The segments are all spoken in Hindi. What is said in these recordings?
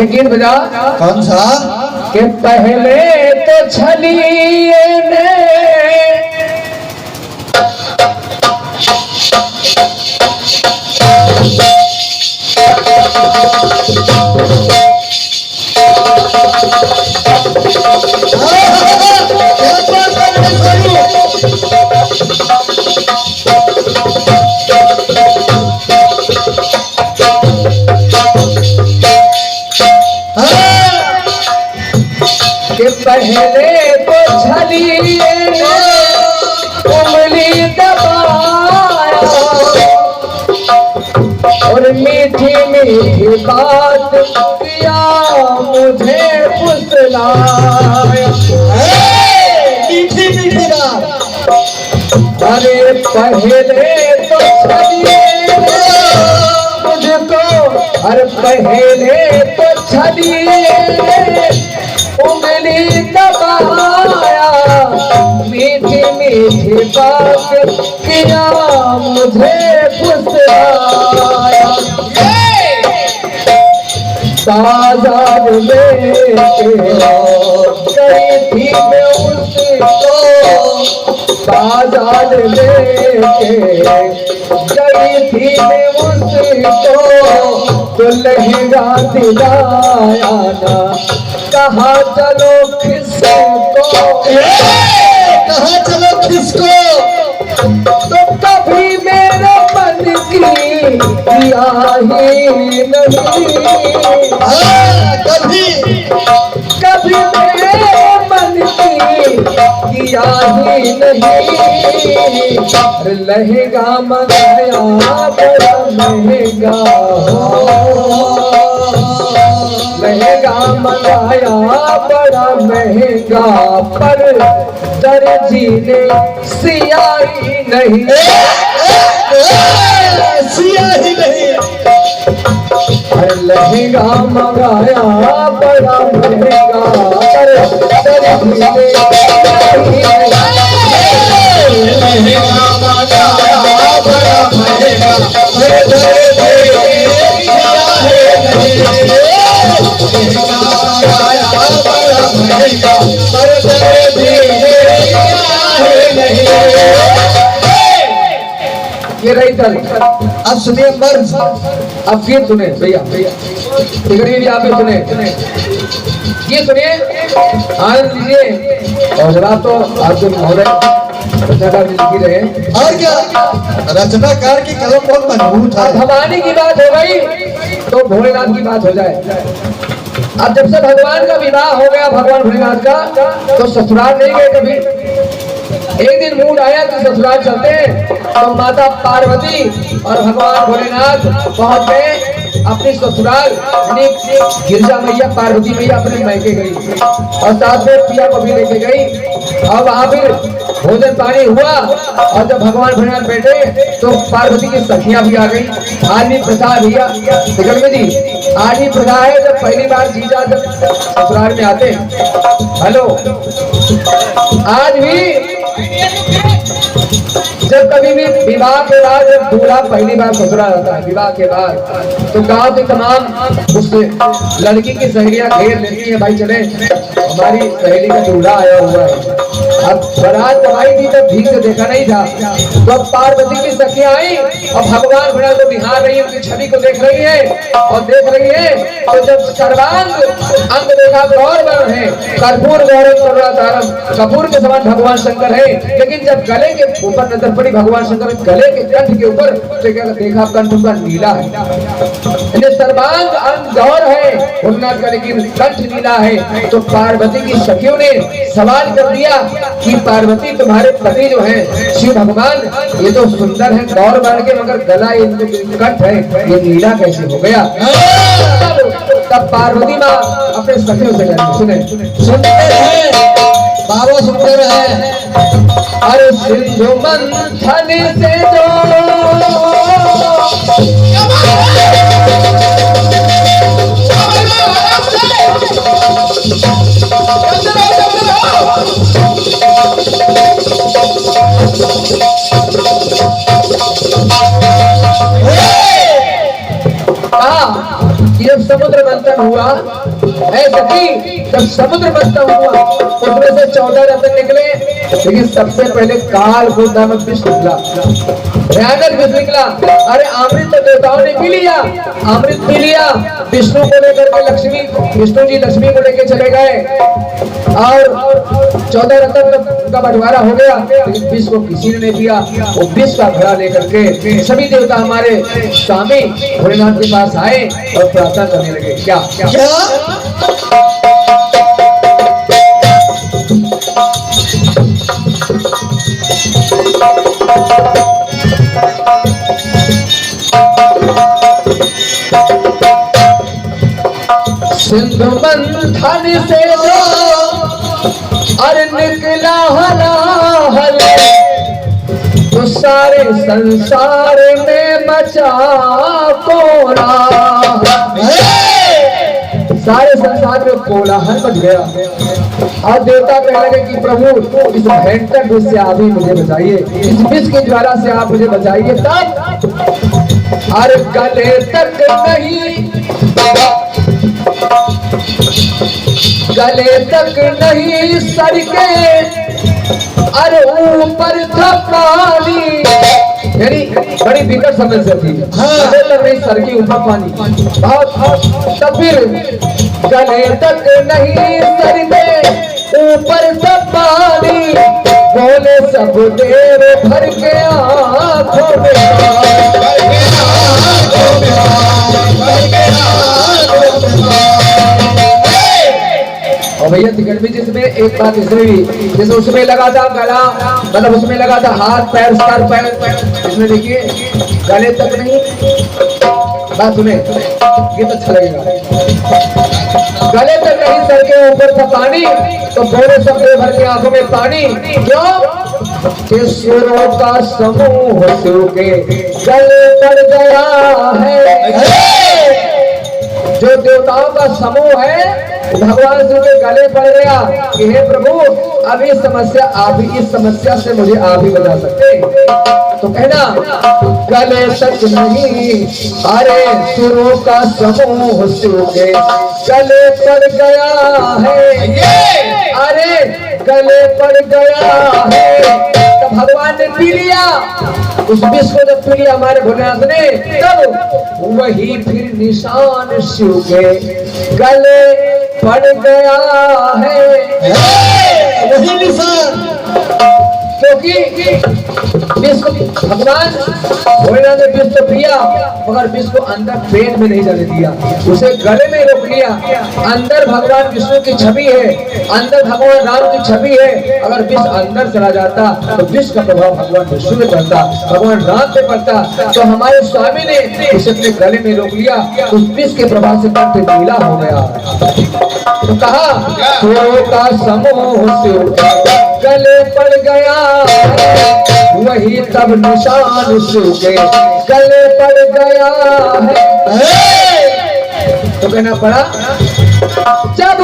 एक गीत बजा। कौन सा? कि पहले तो छलिए ने पहले तो छलिए उंगली दबाया और मीठी मीठी बात किया मुझे फुसलाया। मीठी मीठी बात। अरे पहले तो छलिए मुझको, अरे पहले तो छलिए उंगली दबाया, मीठी मीठी बात किया मुझे फुसलाया। बाजार लेके गई थी मैं उसको, बाजार लेके गई थी मैं उसको, तो लहंगा दिलाया ना, कहा चलो किसको, कहा चलो किसको? तो कभी मेरे मन की किया ही नहीं, कभी कभी मेरे मन की किया ही नहीं। लहंगा मंगाया बड़ा महंगा, लहंगा मंगाया बड़ा महंगा, पर दर्जी ने सिया ही नहीं, सिया ही नहीं। लहंगा मंगाया बड़ा महंगा, पर दर्जी ने सिया ही नहीं। लहंगा मंगाया बड़ा महंगा, पर दर्जी ने सिया ही नहीं। ये रही था। अब सुनिए अंबर, अब फिर सुने भैया, टिकड़ी भी आप ही सुने, ये सुनिए, आनंद लीजिए। और जरा तो अर्जुन महोदय रचनाकार लिखी रहे। और क्या रचनाकार की कलम बहुत मजबूत है। भवानी की बात हो गई तो भोलेनाथ की बात हो जाए। अब जब से भगवान का विवाह हो गया भगवान भोलेनाथ का, तो ससुराल नहीं गए कभी। एक दिन मूड आया कि ससुराल चलते हैं, तो माता पार्वती और भगवान भोलेनाथ पहुंच गए अपनी ससुराल, यानी गिरजा मैया पार्वती मैया अपने मैके गई और साथ में पिया को भी लेके गई। और वहां फिर भोजन पानी हुआ और जब भगवान भोलेनाथ बैठे तो पार्वती की सखियां भी आ गई। आदमी प्रथा भैया निकल में जी, आदमी प्रथा है जब पहली बार जीजा जब ससुराल में आते, हेलो आज भी जब कभी भी विवाह के बाद जब दूल्हा पहली बार ससुराल आता है विवाह के बाद, तो गांव के तमाम उस लड़की की सहेलियां घेर लेती है, भाई चले हमारी सहेली का दूल्हा आया हुआ है। अब बारात आई थी तब ठीक से देखा नहीं था, तो अब पार्वती की सखियां आई और भगवान भोलेनाथ को निहार रही है, उनकी छवि को देख रही है और देख रही है। तो जब सर्वांग अंग देखा गौर वर्ण है, कर्पूर गौरव सर्वतारम, कपूर के समान भगवान शंकर है, लेकिन जब गले के ऊपर नजर पड़ी भगवान शंकर गले के कंठ के ऊपर, तो क्या देखा कंठ का नीला है, सर्वांग अंग गौर है भोलेनाथ का, लेकिन कंठ नीला है। तो पार्वती की सखियों ने सवाल कर दिया कि पार्वती तुम्हारे पति जो हैं शिव भगवान, ये तो सुंदर है गौर वर्ण के, मगर गला कंठ है, ये नीला कैसे हो गया? तब पार्वती माँ अपने सखियों से कहती, सुने सुनते हैं बाबा सुनते रहे। अरे सिंधु मंथन से जो कि जब समुद्र मंथन हुआ, ऐसा कि जब समुद्र मंथन हुआ उसमें से 14 रत्न निकले, लेकिन सबसे पहले काल गोदा में विष निकला, भयानक विष निकला। अरे अमृत तो देवताओं ने पी लिया, अमृत पी लिया, विष्णु को लेकर के लक्ष्मी, विष्णु जी लक्ष्मी को लेकर चले गए और 14 रत्न का बंटवारा हो गया, लेकिन विष को किसी ने नहीं पिया। वो विष का घड़ा लेकर के सभी देवता हमारे स्वामी भोलेनाथ के पास आए और प्रार्थना करने लगे। क्या क्या सिंधु मंथन से जो अरे निकला हलाहल, तो सारे संसार में मचा कोलाहल, सारे संसार में कोलाहल मच गया। और देवता कहने लगे कि प्रभु इस भयंकर विष से आप ही मुझे बचाइए, इस विष की ज्वाला से आप मुझे बचाइए। तब अरे गले तक नहीं, गले तक नहीं सर के अरे ऊपर था पानी, यानी बड़ी विकट समस्या थी। गले तक नहीं सर के ऊपर पानी, बहुत। तब फिर गले तक नहीं सर के ऊपर था पानी, बोले सब देव भर के आंखों में, और भैया टिकट भी जिसमें एक बात इसमें भी, जैसे उसमें लगा था गला, मतलब उसमें लगा था हाथ पैर सर पैर, इसमें देखिए गले तक नहीं। बात सुने, ये तो अच्छा लगेगा। गले तक नहीं सर के ऊपर था पानी, तो बोले सब भर के आंखों में पानी। क्यों कि सुरों का समूह शिव के गले पड़ गया है, जो देवताओं का समूह है भगवान शिव के गले पड़ गया कि हे प्रभु अब इस समस्या, आप ही इस समस्या से मुझे आप ही बता सकते। तो कहना गले तक नहीं अरे सुरों का समूह शिव के गले पड़ गया है, अरे गले पड़ गया है। तो भगवान ने पी लिया उस विष को, जब पी लिया हमारे भोलेनाथ ने, तब वही फिर निशान शिव के गले पड़ गया है, वही निशान। क्योंकि विष को भगवान भोलेनाथ ने विष तो पिया, मगर विष को अंदर पेट में नहीं जाने दिया, उसे गले में रोक लिया। अंदर भगवान विष्णु की छवि है, अंदर भगवान राम की छवि है। अगर विष अंदर चला जाता तो विष का प्रभाव भगवान विष्णु पे पड़ता, भगवान राम पे पड़ता। तो हमारे स्वामी ने उसे अपने गले में रोक लिया, उस विष के प्रभाव से कंठ नीला हो गया। तो कहा सुरों का समूह शिव गले पड़ गया, वही तब निशान शिव के गले पड़ गया है। तो कहना पड़ा जब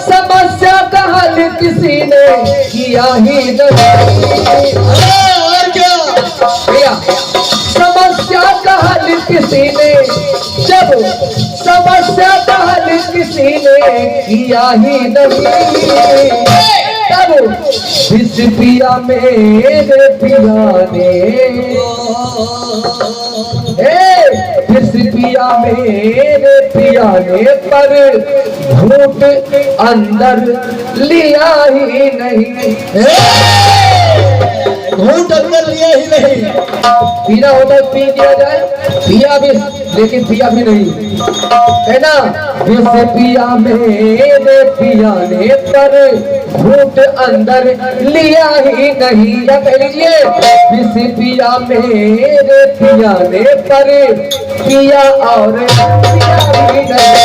समस्या का हल किसी ने किया ही नहीं, और क्या भैया समस्या का हल किसी ने, जब समस्या का हल किसी ने किया ही नहीं, तब विष पिया मेरे पिया ने, विष पिया मेरे पिया ने, पर घूंट अंदर लिया ही नहीं, घूंट अंदर लिया ही नहीं। पीना होता है पी दिया जाए, पिया भी, लेकिन पिया भी नहीं, है ना। विष पिया मेरे पिया ने, पर घूंट अंदर लिया ही नहीं। या कह लीजिए विष पिया मेरे पिया ने, पर पिया और पिया ही नहीं।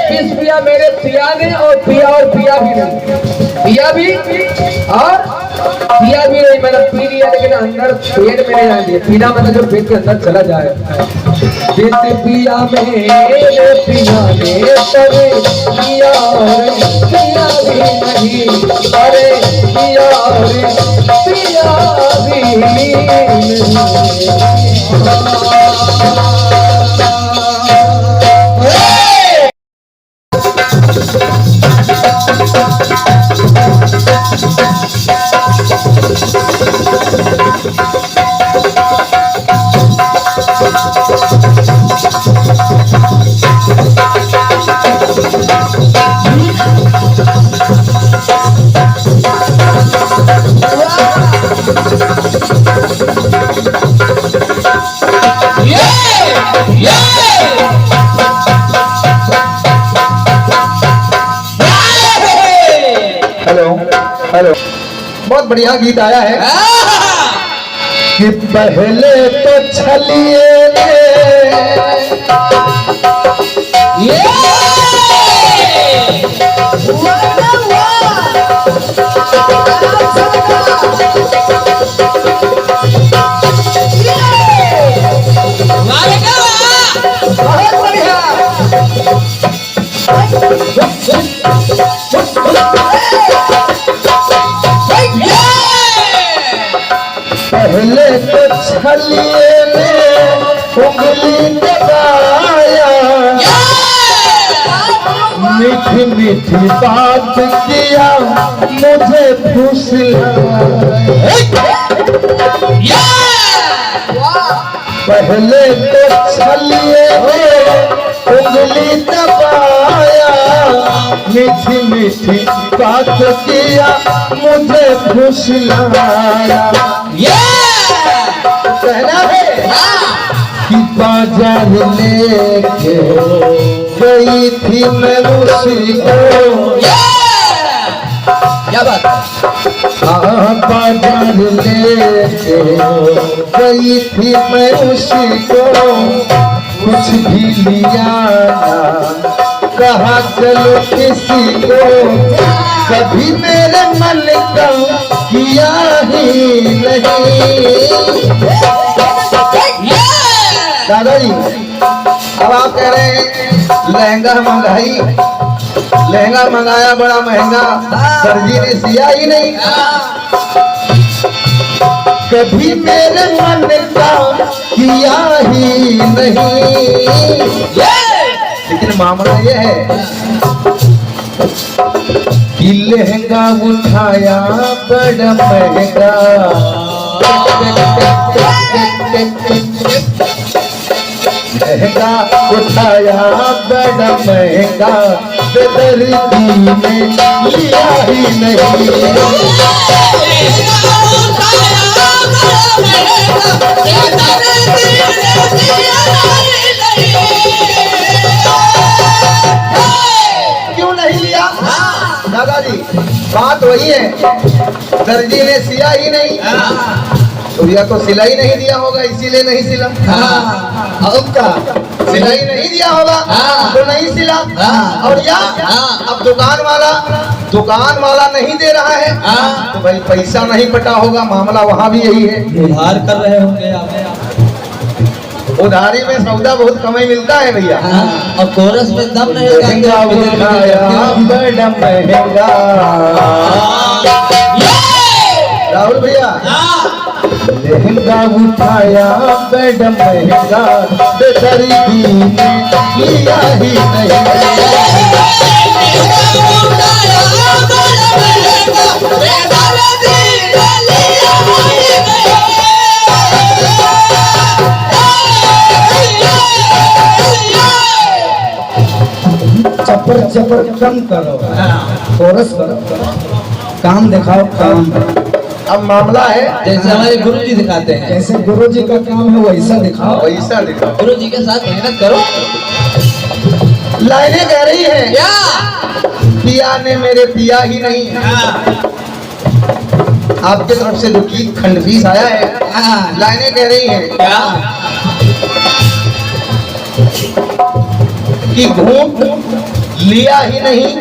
विष पिया मेरे पिया ने, और पिया भी नहीं, पिया भी और पिया भी नहीं, मैंने पी लिया लेकिन अंदर पेट में नहीं जाने दिया। पीना मतलब जो पेट के अंदर चला जाए। जिस पिया मेरे पिया ने तरे पिया रे पिया भी नहीं, अरे पिया रे पिया भी नहीं। हेलो, बहुत बढ़िया गीत आया है कि पहले तो छलिए बहुत बढ़िया। पहले तो छलिए में उंगली दबाया, मीठी मीठी बात किया मुझे फुसलाया। पहले तो छलिए में उंगली दबाया, मीठी मीठी बात किया मुझे फुसलाया। कहना है कि बाजार लेके गई थी मैं उसी को। क्या बात? हाँ, बाजार लेके गई थी मैं उसी को, कुछ भी लिया ना कहा चलो किसी को, कभी मेरे मन का किया ही नहीं। दादाजी, अब आप कह रहे हैं लहंगा महंगाई, लहंगा मंगाया बड़ा महंगा, दर्जी ने सिया ही नहीं। कभी मेरे मन का किया ही नहीं। लेकिन मामला ये है कि लहंगा उठाया बड़ा महंगा, लहंगा उठाया बड़ा महंगा, बेदर्दी में लिया ही नहीं। क्यों नहीं लिया? दादाजी, बात वही है, दर्जी ने सिया ही नहीं, तो या तो सिलाई नहीं दिया होगा इसीलिए नहीं सिला। अब का सिलाई नहीं दिया होगा तो नहीं सिला। और या अब दुकान वाला नहीं दे रहा है तो भाई पैसा नहीं पटा होगा। मामला वहाँ भी यही है, उधार कर रहे होंगे आप। उधारी में सौदा बहुत कम ही मिलता है भैया। और कोरस में दम नहीं लहंगा उठाया बड़ा महंगा। राहुल भैया, लहंगा उठाया बड़ा महंगा, बेदर्दी में लिया ही नहीं। चपर चपर कम करो, कोरस करो, काम दिखाओ काम। अब मामला है जैसे हमारे गुरु जी दिखाते हैं, जैसे गुरु जी का काम है वैसा दिखाओ, वैसा दिखाओ। गुरु जी के साथ मेहनत करो। लाइनें कह रही है क्या? पिया ने मेरे पिया ही नहीं। आपके तरफ से जो गीत खंडपीस आया है, लाइनें कह रही है क्या? कि घूंट लिया ही नहीं,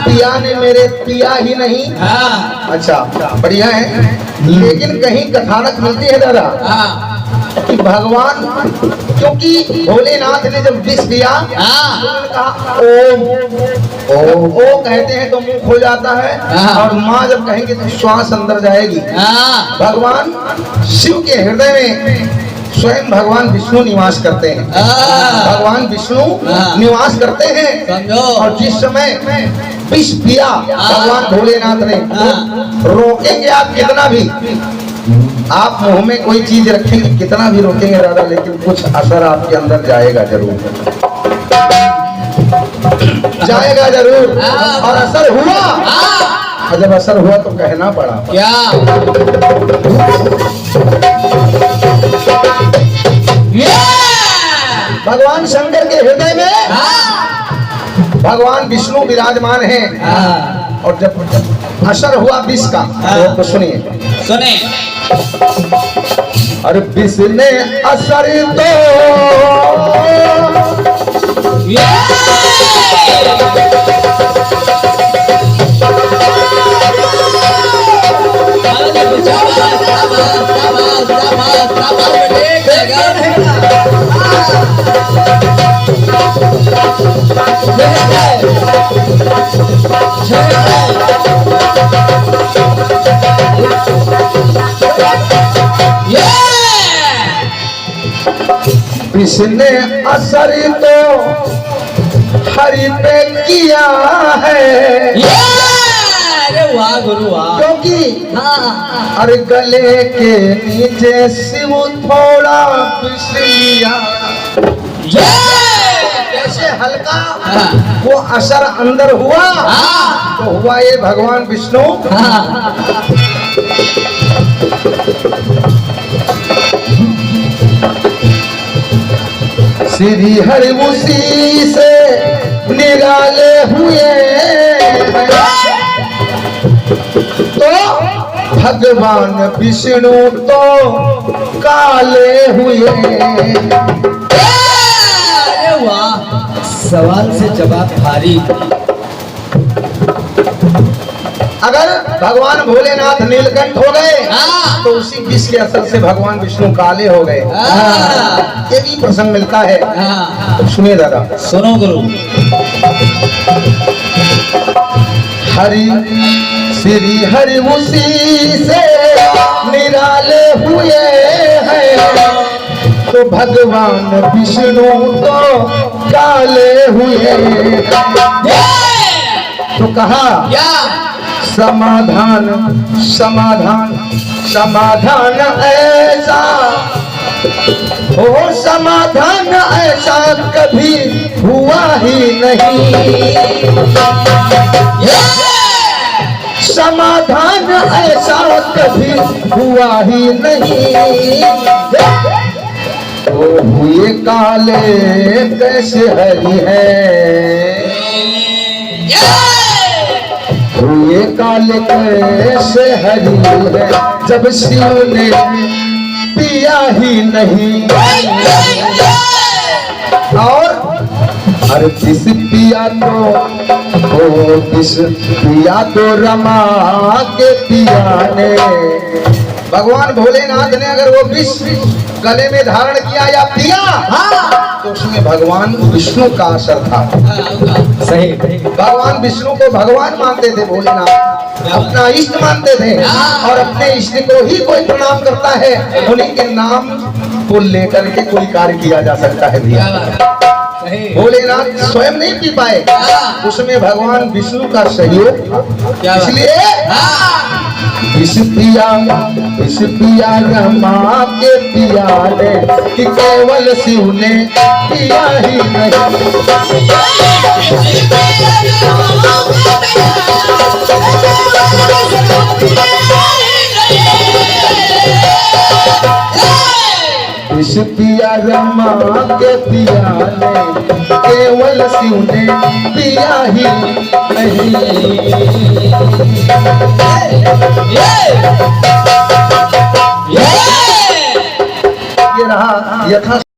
पिया ने मेरे पिया ही नहीं। अच्छा बढ़िया है, लेकिन कहीं कथानक मिलती है दादा कि भगवान, क्योंकि भोलेनाथ ने जब विष दिया तो उन्होंने कहा ओम ओम, ओ कहते हैं तो मुंह खुल जाता है, और माँ जब कहेंगे तो श्वास अंदर जाएगी। भगवान शिव के हृदय में स्वयं भगवान विष्णु निवास करते हैं। भगवान विष्णु निवास करते हैं, समझो। और जिस समय विष पिया भगवान भोलेनाथ ने, रोकेंगे आप कितना भी, आप मुंह में कोई चीज रखेंगे कितना भी रोकेंगे दादा, लेकिन कुछ असर आपके अंदर जाएगा जरूर, जाएगा जरूर। और असर हुआ, और जब असर हुआ तो कहना पड़ा क्या? भगवान शंकर के हृदय में भगवान विष्णु विराजमान हैं। और जब असर हुआ विष का तो सुनिए, सुने। और विष ने असर तो विष ने असर तो हरि पे किया है। अरे वाह गुरु वाह। क्योंकि अरे गले के नीचे शिव थोड़ा विष लिया, कैसे हल्का वो असर अंदर हुआ, तो हुआ ये भगवान विष्णु श्री हरि उसी से निराले हुए तो भगवान विष्णु तो काले हुए। अरे वाह, सवाल से जवाब भारी। अगर भगवान भोलेनाथ नीलकंठ हो गए तो उसी विष के असर से भगवान विष्णु काले हो गए। ये भी प्रसंग मिलता है, तो सुनिए दादा। सुनो गुरु। हरि श्री हरि उसी से निराले हुए हैं तो भगवान विष्णु तो काले हुए। तो कहा समाधान समाधान समाधान ऐसा हो, समाधान ऐसा कभी हुआ ही नहीं। समाधान ऐसा कभी हुआ ही नहीं। तो हुए काले कैसे हरि है, हुए काले कैसे हरि है, जब शिव ने पिया ही नहीं। और अरे विष पिया तो ओ विष पिया तो रमा के पिया ने। भगवान भोलेनाथ ने अगर वो विष गले में धारण किया या पिया तो उसमें भगवान विष्णु का असर था। सही। भगवान विष्णु को भगवान मानते थे भोलेनाथ, अपना इष्ट मानते थे, और अपने इष्ट को ही कोई प्रणाम करता है, उन्हीं के नाम को लेकर के कोई कार्य किया जा सकता है भैया। भोलेनाथ स्वयं नहीं पी पाए, उसमें भगवान विष्णु का सहयोग था। इसलिए विष पिया रमा के पिया ने कि केवल शिव ने पिया ही नहीं। विष पिया रमा के पिया ने केवल शिव ने पिया ही नहीं। ये रहा यथा